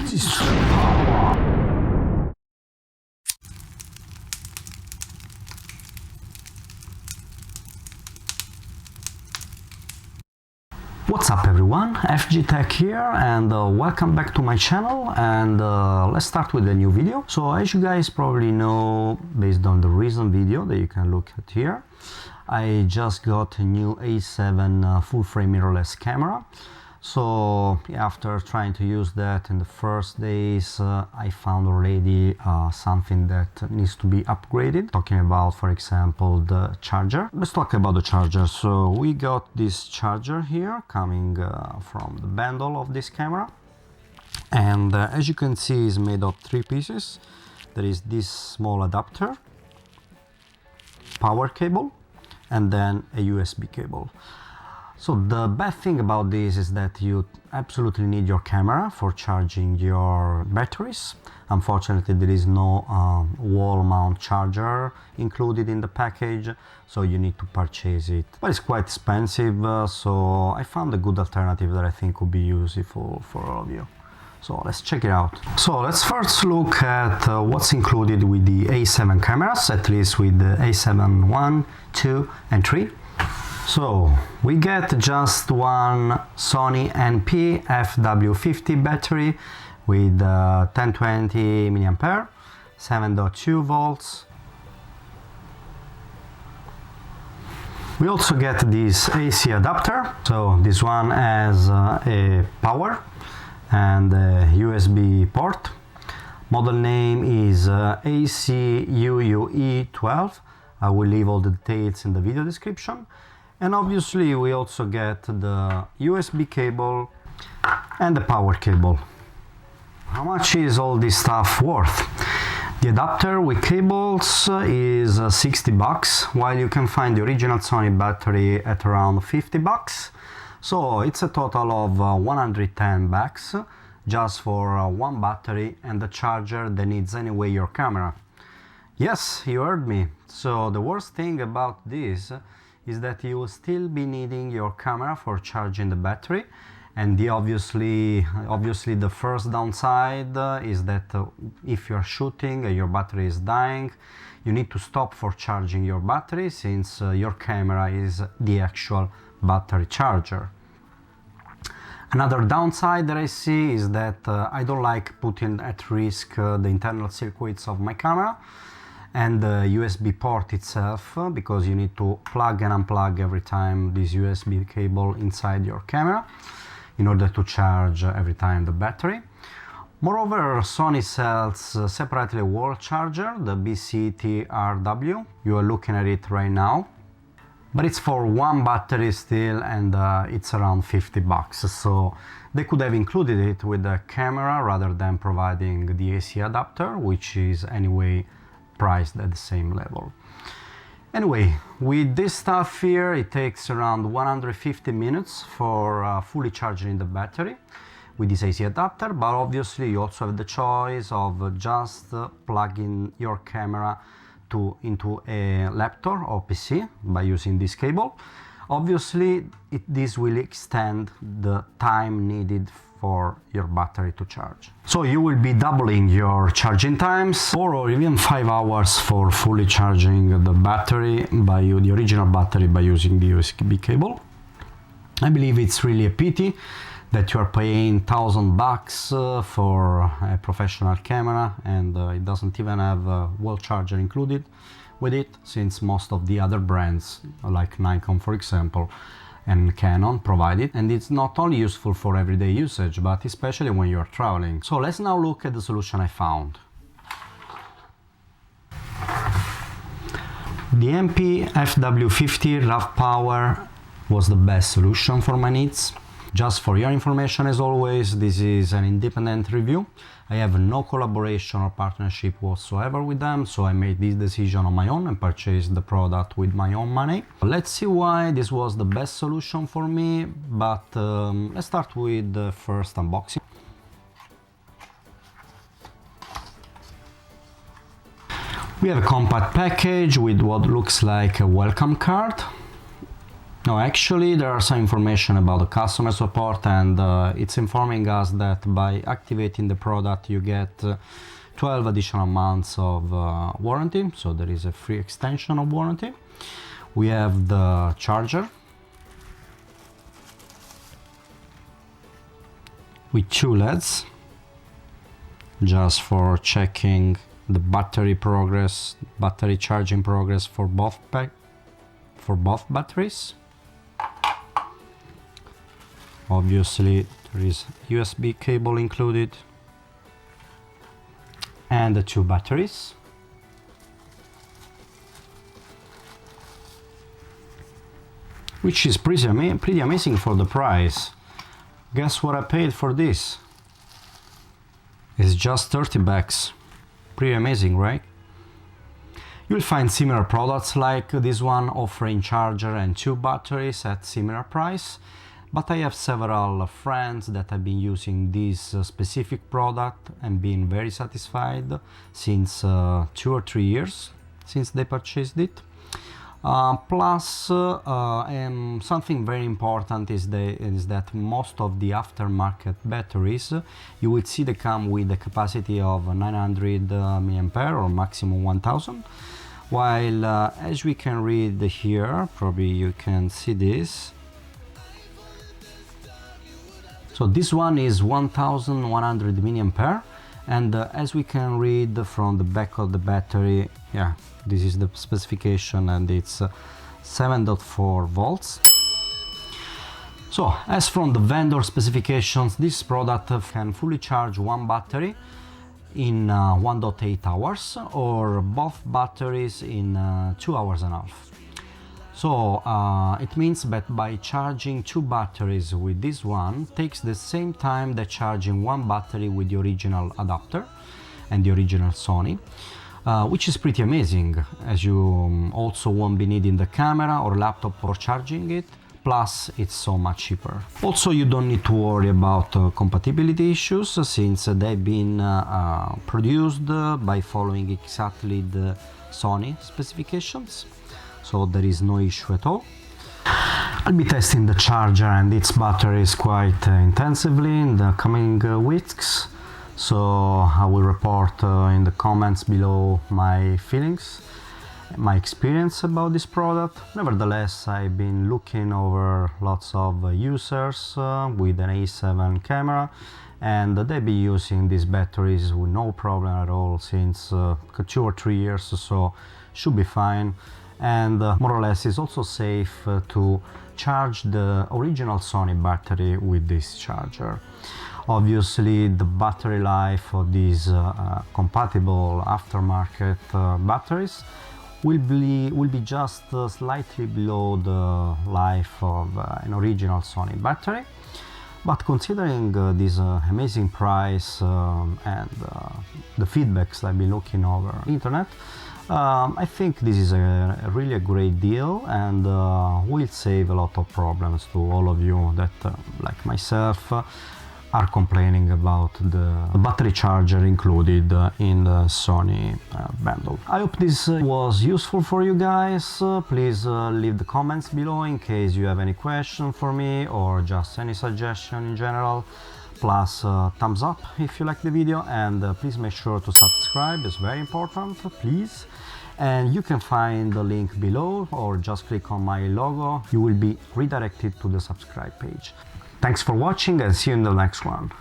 What's up everyone, FG Tech here, and welcome back to my channel, and let's start with a new video. So as you guys probably know, based on the recent video that you can look at here, I just got a new A7 full frame mirrorless camera. So after trying to use that in the first days, I found already something that needs to be upgraded. Talking about, for example, the charger. Let's talk about the charger. So we got this charger here coming from the bundle of this camera, and as you can see, is made of 3 pieces. There is this small adapter, power cable, and then a USB cable. So the bad thing about this is that you absolutely need your camera for charging your batteries. Unfortunately, there is no wall mount charger included in the package, so you need to purchase it. But it's quite expensive, so I found a good alternative that I think would be useful for all of you. So let's check it out. So let's first look at what's included with the A7 cameras, at least with the A7 1, 2 and 3. So we get just one Sony NP-FW50 battery with 1020 mAh, 7.2 volts. We also get this AC adapter. So this one has a power and a USB port. Model name is ACUUE12. I will leave all the details in the video description. And obviously we also get the USB cable and the power cable. How much is all this stuff worth? The adapter with cables is 60 bucks, while you can find the original Sony battery at around 50 bucks. So it's a total of 110 bucks just for one battery and the charger that needs anyway your camera. Yes, you heard me. So the worst thing about this is that you will still be needing your camera for charging the battery, and obviously the first downside is that if you're shooting and your battery is dying, you need to stop for charging your battery, since your camera is the actual battery charger. Another downside that I see is that I don't like putting at risk the internal circuits of my camera and the USB port itself, because you need to plug and unplug every time this USB cable inside your camera in order to charge every time the battery. Moreover, Sony sells separately a wall charger, the BCTRW. You are looking at it right now, but it's for one battery still, and it's around 50 bucks. So they could have included it with the camera rather than providing the AC adapter, which is anyway priced at the same level. Anyway, with this stuff here, it takes around 150 minutes for fully charging the battery with this AC adapter, but obviously you also have the choice of just plugging your camera into a laptop or PC by using this cable. Obviously this will extend the time needed for your battery to charge. So you will be doubling your charging times, 4 or even 5 hours for fully charging the battery the original battery by using the USB cable. I believe it's really a pity that you are paying $1,000 for a professional camera and it doesn't even have a wall charger included with it, since most of the other brands like Nikon, for example, and Canon provide it, and it's not only useful for everyday usage, but especially when you're traveling. So let's now look at the solution I found. The NP-FW50 RAVPower was the best solution for my needs. Just for your information, as always, this is an independent review. I have no collaboration or partnership whatsoever with them, so I made this decision on my own and purchased the product with my own money. Let's see why this was the best solution for me, but let's start with the first unboxing. We have a compact package with what looks like a welcome card. No, actually there are some information about the customer support, and it's informing us that by activating the product you get 12 additional months of warranty, so there is a free extension of warranty. We have the charger with 2 LEDs just for checking the battery progress, battery charging progress for both batteries. Obviously there is USB cable included and the 2 batteries. Which is pretty amazing for the price. Guess what I paid for this? It's just 30 bucks. Pretty amazing, right? You'll find similar products like this one offering charger and 2 batteries at similar price, but I have several friends that have been using this specific product and been very satisfied since 2 or 3 years since they purchased it. Plus, something very important is that most of the aftermarket batteries, you will see they come with a capacity of 900 mAh or maximum 1000, while as we can read here, probably you can see this. So this one is 1100 mAh, and as we can read from the back of the battery, yeah, this is the specification, and it's 7.4 volts. So as from the vendor specifications, this product can fully charge one battery in 1.8 hours or both batteries in 2 hours and a half. So it means that by charging 2 batteries with this one takes the same time that charging one battery with the original adapter and the original Sony, which is pretty amazing, as you also won't be needing the camera or laptop for charging it, plus it's so much cheaper. Also, you don't need to worry about compatibility issues, since they've been produced by following exactly the Sony specifications. So there is no issue at all. I'll be testing the charger and its batteries quite intensively in the coming weeks, so I will report in the comments below my feelings, my experience about this product. Nevertheless, I've been looking over lots of users with an A7 camera, and they've been using these batteries with no problem at all since 2 or 3 years, so should be fine. And more or less it's also safe to charge the original Sony battery with this charger. Obviously the battery life of these compatible aftermarket batteries will be just slightly below the life of an original Sony battery, but considering this amazing price and the feedbacks I've been looking over internet, I think this is really a great deal, and will save a lot of problems to all of you that, like myself, are complaining about the battery charger included in the Sony bundle. I hope this was useful for you guys. Please leave the comments below in case you have any question for me or just any suggestion in general. Plus thumbs up if you like the video, and please make sure to subscribe, it's very important, please. And you can find the link below, or just click on my logo, you will be redirected to the subscribe page. Thanks for watching, and see you in the next one.